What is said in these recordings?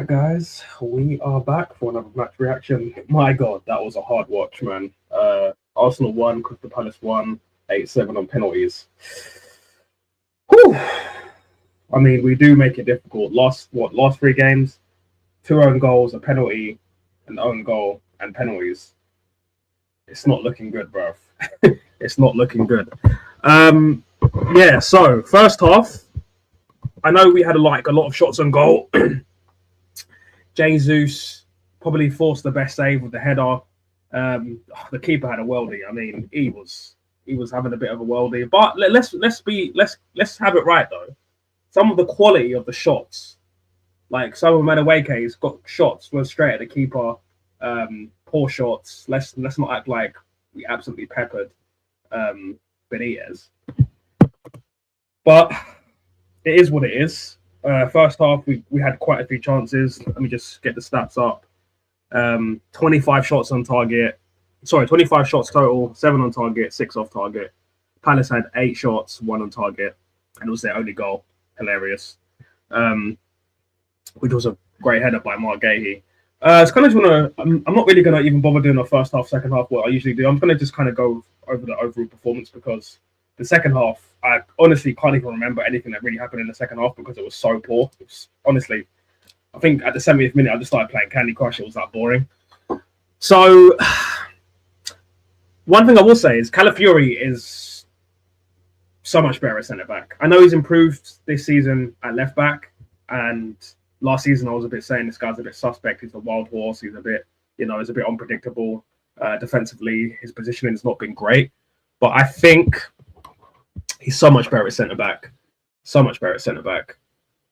Right, guys, we are back for another match reaction. My God, that was a hard watch, man. Arsenal won, Crystal Palace won, 8-7 on penalties. Whew. I mean, we do make it difficult. Last three games, 2 own goals, a penalty, an own goal, and penalties. It's not looking good, bruv. It's not looking good. Yeah. So first half, I know we had a lot of shots on goal. Jesus probably forced the best save with the header. The keeper had a worldie. I mean, he was having a bit of a worldie. But let's have it right though. Some of the quality of the shots, like some of Madueke's got shots were straight at the keeper. Poor shots. Let's not act like we absolutely peppered Benitez. But it is what it is. First half, we had quite a few chances. Let me just get the stats up. 25 shots on target. Sorry, 25 shots total, 7 on target, 6 off target. Palace had 8 shots, 1 on target, and it was their only goal. Hilarious. Which was a great header by Mark Gahey. It's kind of I'm not really going to even bother doing the first half, second half, what I usually do. I'm going to just kind of go over the overall performance because the second half, I honestly can't even remember anything that really happened in the second half because it was so poor. It was, honestly, I think at the 70th minute, I just started playing Candy Crush. It was that boring. So, one thing I will say is Calafiori is so much better at centre-back. I know he's improved this season at left-back, and last season I was a bit saying this guy's a bit suspect. He's a wild horse. He's a bit, he's a bit unpredictable. Defensively, his positioning has not been great. But I think he's so much better at centre-back. So much better at centre-back.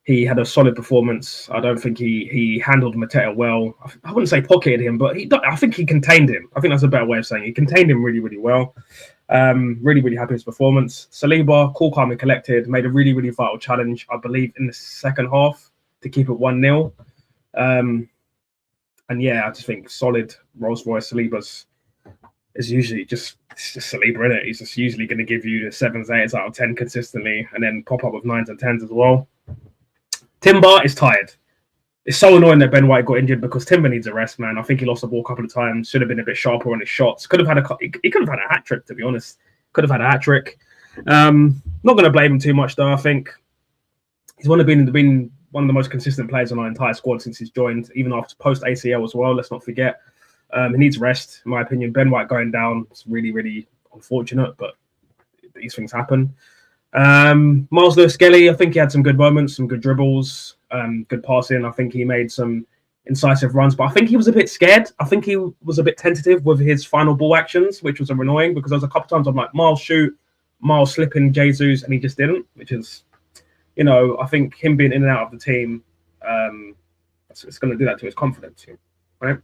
He had a solid performance. I don't think he handled Mateta well. I wouldn't say pocketed him, but I think he contained him. I think that's a better way of saying it. He contained him really, really well. Really, really happy with his performance. Saliba, cool, calm and collected, made a really, really vital challenge, I believe, in the second half to keep it 1-0. And yeah, I just think solid Rolls Royce. Saliba's is usually it's just Saliba, in it. He's just usually going to give you the 7s, 8s out of 10 consistently, and then pop up with 9s and 10s as well. Timber is tired. It's so annoying that Ben White got injured because Timber needs a rest, man. I think he lost the ball a couple of times. Should have been a bit sharper on his shots. He could have had a hat trick, to be honest. Could have had a hat trick. Not going to blame him too much, though. I think he's been one of the most consistent players on our entire squad since he's joined, even after post ACL as well. Let's not forget. He needs rest, in my opinion. Ben White going down is really, really unfortunate, but these things happen. Miles Lewis-Skelly, I think he had some good moments, some good dribbles, good passing. I think he made some incisive runs, but I think he was a bit scared. I think he was a bit tentative with his final ball actions, which was annoying because there was a couple of times I'm like, Miles shoot, Miles slipping Jesus, and he just didn't, which is, I think him being in and out of the team, it's going to do that to his confidence, right?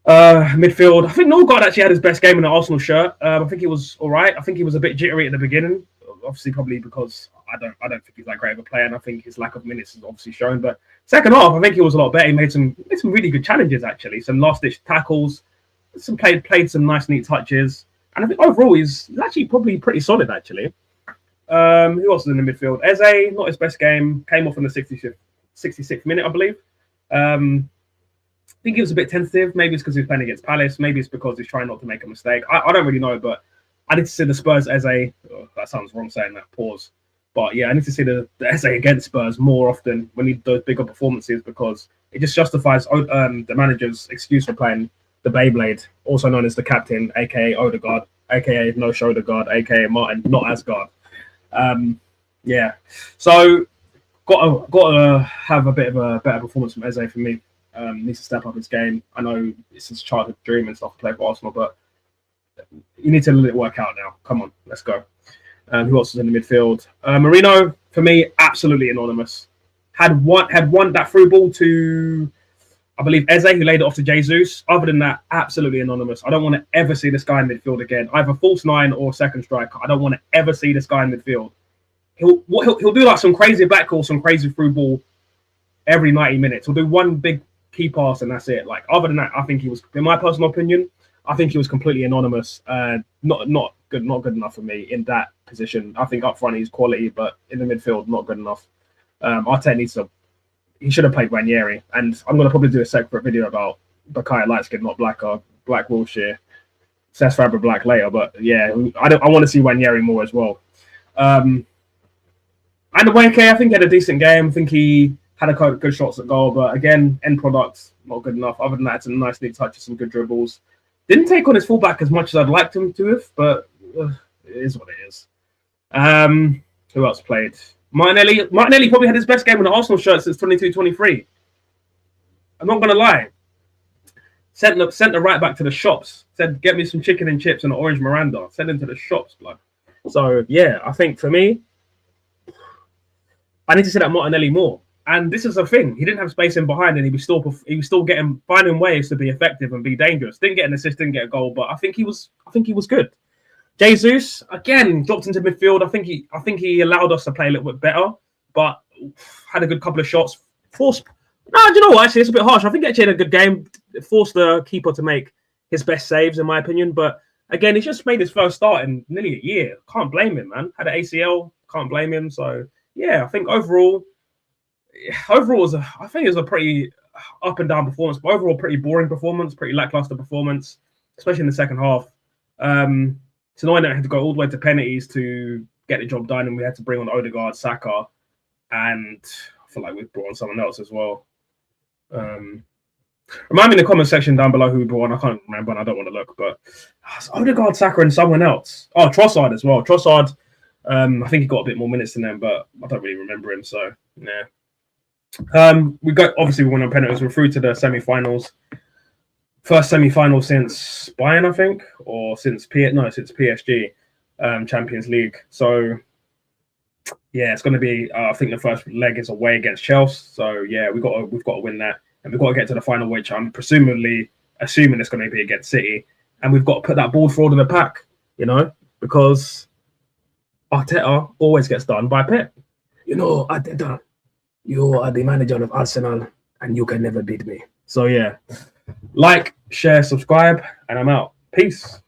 Midfield, I think Norgard actually had his best game in the Arsenal shirt. I think he was all right. I think he was a bit jittery at the beginning, obviously probably because I don't think he's that great of a player, and I think his lack of minutes is obviously shown. But second half, I think he was a lot better. He made some really good challenges actually, some last ditch tackles, played some nice neat touches, and I think overall he's actually probably pretty solid actually. Who else is in the midfield? Eze, not his best game, came off in the 66th minute, I believe. I think he was a bit tentative. Maybe it's because he's playing against Palace. Maybe it's because he's trying not to make a mistake. I don't really know, but I need to see the Spurs Eze. Oh, that sounds wrong saying that. Pause. But yeah, I need to see the Eze against Spurs more often when he does bigger performances because it just justifies the manager's excuse for playing the Beyblade, also known as the captain, aka Odegaard, aka No Shoulder Guard, aka Martin, not Asgard. Yeah, so got to have a bit of a better performance from Eze for me. Needs to step up his game. I know it's his childhood dream and stuff to play for Arsenal, but you need to let it work out now. Come on, let's go. Who else is in the midfield? Marino, for me, absolutely anonymous. Had one that through ball to, I believe, Eze, who laid it off to Jesus. Other than that, absolutely anonymous. I don't want to ever see this guy in midfield again. Either false 9 or second striker. I don't want to ever see this guy in midfield. He'll do like some crazy back call, some crazy through ball every 90 minutes. He'll do one big key pass and that's it. Like other than that, I think he was, in my personal opinion, I think he was completely anonymous. Not good enough for me in that position. I think up front he's quality, but in the midfield, not good enough. Arteta he should have played Ranieri. And I'm going to probably do a separate video about Bakaya Lightskin, not Black Wilshere. Cesc Fabregas Black later. But yeah, I want to see Ranieri more as well. And Wake, I think he had a decent game. I think he had a couple good shots at goal. But again, end product, not good enough. Other than that, it's a nice neat touch, some good dribbles. Didn't take on his fullback as much as I'd liked him to have, but it is what it is. Who else played? Martinelli probably had his best game in the Arsenal shirt since 22-23. I'm not going to lie. Sent the right back to the shops. Said, get me some chicken and chips and an orange Miranda. Sent him to the shops, blood. So, yeah, I think for me, I need to see that Martinelli more. And this is the thing. He didn't have space in behind, and he was still finding ways to be effective and be dangerous. Didn't get an assist, didn't get a goal, but I think he was good. Jesus again dropped into midfield. I think he allowed us to play a little bit better, but had a good couple of shots. Forced. No, do you know what? Actually, it's a bit harsh. I think actually had a good game. Forced the keeper to make his best saves, in my opinion. But again, he's just made his first start in nearly a year. Can't blame him, man. Had an ACL. Can't blame him. So yeah, I think overall it was a pretty up and down performance, but overall pretty boring performance, pretty lackluster performance, especially in the second half. It's annoying that I had to go all the way to penalties to get the job done, and we had to bring on Odegaard, Saka, and I feel like we've brought on someone else as well. Remind me in the comment section down below who we brought on. I can't remember, and I don't want to look, but it's Odegaard, Saka, and someone else. Oh, Trossard as well. Trossard, I think he got a bit more minutes than them, but I don't really remember him, so yeah. We won on penalties. We're through to the semi-finals. First semi-final since Bayern, I think, or since PSG, Champions League. So yeah, it's going to be. I think the first leg is away against Chelsea. So yeah, we've got to win that, and we've got to get to the final, which I'm assuming it's going to be against City, and we've got to put that ball forward in the pack, because Arteta always gets done by Pep. Arteta, you are the manager of Arsenal, and you can never beat me. So yeah. Like, share, subscribe, and I'm out. Peace.